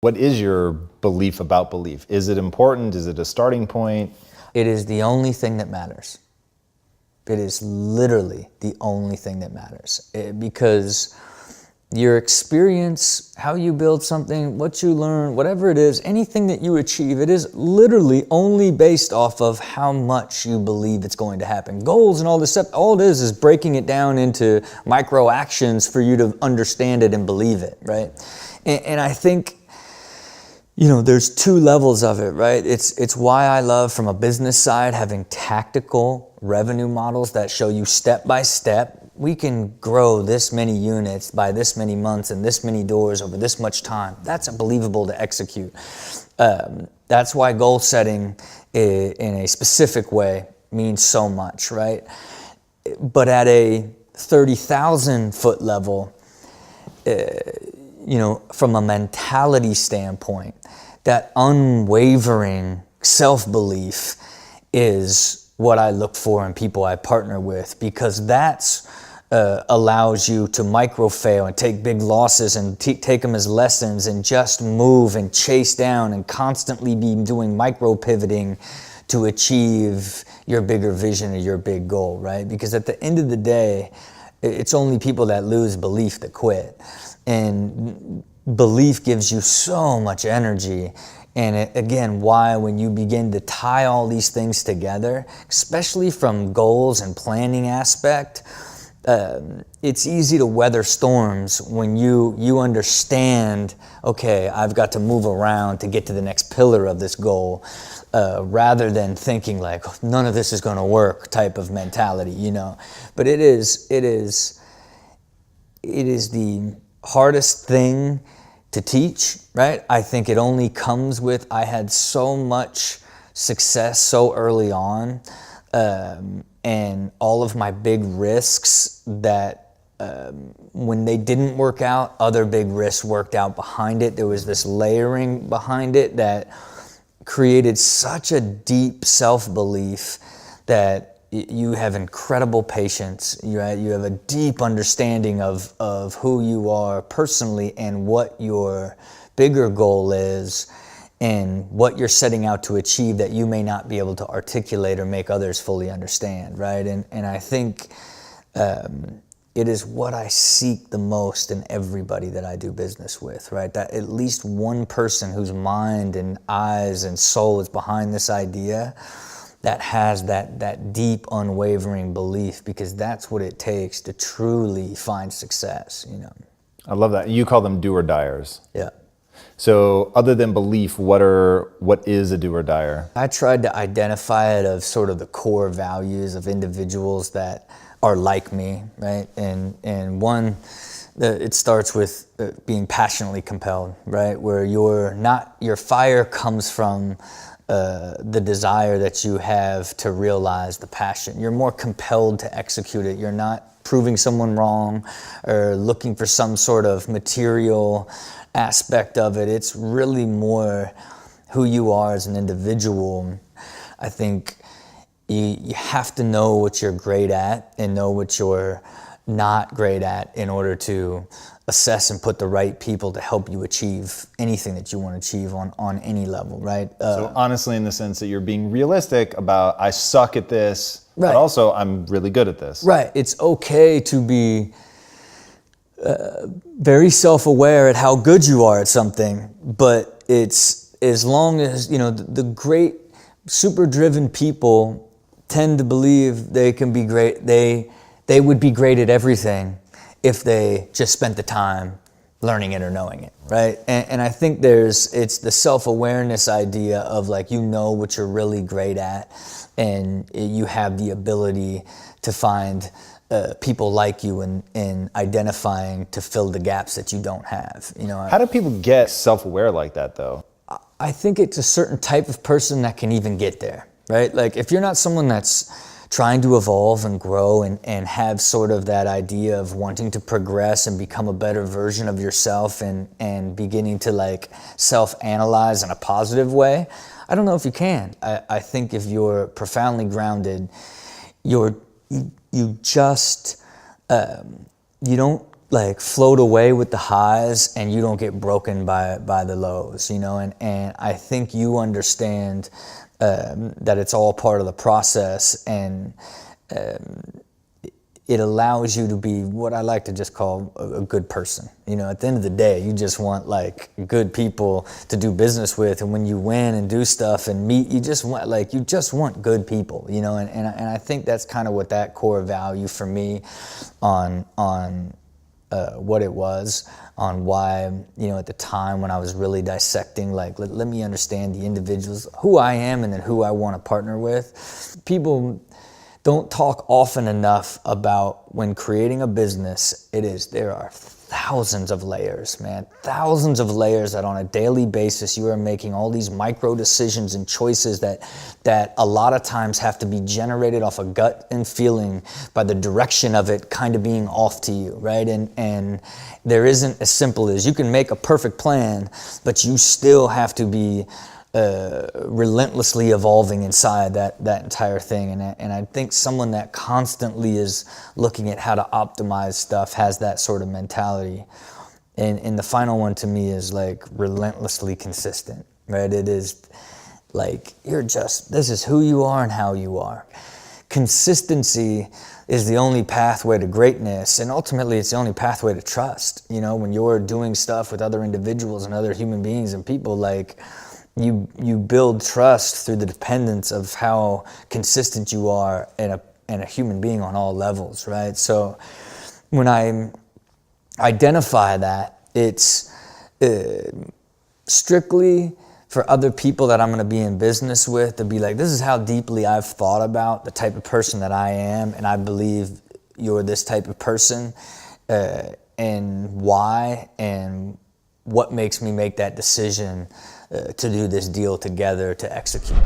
What is your belief about belief? Is it important? Is it a starting point? It is the only thing that matters. It is literally the only thing that matters. Because your experience, how you build something, what you learn, whatever it is, anything that you achieve, it is literally only based off of how much you believe it's going to happen. Goals and all this stuff, all it is breaking it down into micro actions for you to understand it and believe it, right? And I think, there's two levels of it, right? It's why I love, from a business side, having tactical revenue models that show you step by step, we can grow this many units by this many months and this many doors over this much time. That's believable to execute. That's why goal setting in a specific way means so much, right? But at a 30,000 foot level, from a mentality standpoint, that unwavering self-belief is what I look for in people I partner with, because that's allows you to micro-fail and take big losses and take them as lessons and just move and chase down and constantly be doing micro-pivoting to achieve your bigger vision or your big goal, right? Because at the end of the day, it's only people that lose belief that quit. And belief gives you so much energy. And again, why when you begin to tie all these things together, especially from goals and planning aspect, it's easy to weather storms when you understand, okay, I've got to move around to get to the next pillar of this goal, rather than thinking like, none of this is going to work type of mentality, But it is the hardest thing to teach, right? I think it only comes with, I had so much success so early on, and all of my big risks that when they didn't work out, other big risks worked out behind it. There was this layering behind it that created such a deep self-belief that you have incredible patience, right? You have a deep understanding of who you are personally and what your bigger goal is and what you're setting out to achieve that you may not be able to articulate or make others fully understand, right? And I think it is what I seek the most in everybody that I do business with, right? That at least one person whose mind and eyes and soul is behind this idea that has that deep, unwavering belief, because that's what it takes to truly find success, I love that. You call them Doer Dyers. Yeah. So other than belief, what is a Doer Dyer? I tried to identify it of sort of the core values of individuals that are like me, right? And one, it starts with being passionately compelled, right? Where your fire comes from the desire that you have to realize the passion. You're more compelled to execute it. You're not proving someone wrong or looking for some sort of material aspect of it. It's really more who you are as an individual. I think you have to know what you're great at and know what you're not great at in order to assess and put the right people to help you achieve anything that you want to achieve on any level, right? So honestly, in the sense that you're being realistic about, I suck at this, right, but also I'm really good at this. Right. It's okay to be very self-aware at how good you are at something, but it's as long as, the great, super driven people tend to believe they can be great. They would be great at everything if they just spent the time learning it or knowing it, right? And I think it's the self-awareness idea of like, what you're really great at, and you have the ability to find people like you in identifying to fill the gaps that you don't have. How do people get self-aware like that though? I think it's a certain type of person that can even get there, right? Like if you're not someone that's trying to evolve and grow and have sort of that idea of wanting to progress and become a better version of yourself and beginning to like self-analyze in a positive way, I don't know if you can. I think if you're profoundly grounded, you don't like float away with the highs and you don't get broken by the lows, you know, and I think you understand that it's all part of the process, and it allows you to be what I like to just call a good person. You know, at the end of the day, you just want like good people to do business with, and when you win and do stuff and meet, you just want good people, you know, and I think that's kind of what that core value for me on what it was, on why, you know, at the time when I was really dissecting, like, let me understand the individuals, who I am and then who I want to partner with. People don't talk often enough about when creating a business, there are thousands of layers, man. Thousands of layers that on a daily basis you are making all these micro decisions and choices that a lot of times have to be generated off a gut and feeling by the direction of it kind of being off to you, right? And there isn't as simple as you can make a perfect plan, but you still have to be relentlessly evolving inside that entire thing, and I think someone that constantly is looking at how to optimize stuff has that sort of mentality. And the final one to me is like relentlessly consistent, right? It is like this is who you are and how you are. Consistency is the only pathway to greatness, and ultimately it's the only pathway to trust. You know, when you're doing stuff with other individuals and other human beings and people, like, you build trust through the dependence of how consistent you are and a human being on all levels, right? So when I identify that, it's strictly for other people that I'm going to be in business with to be like, this is how deeply I've thought about the type of person that I am, and I believe you're this type of person, and why, and what makes me make that decision to do this deal together to execute.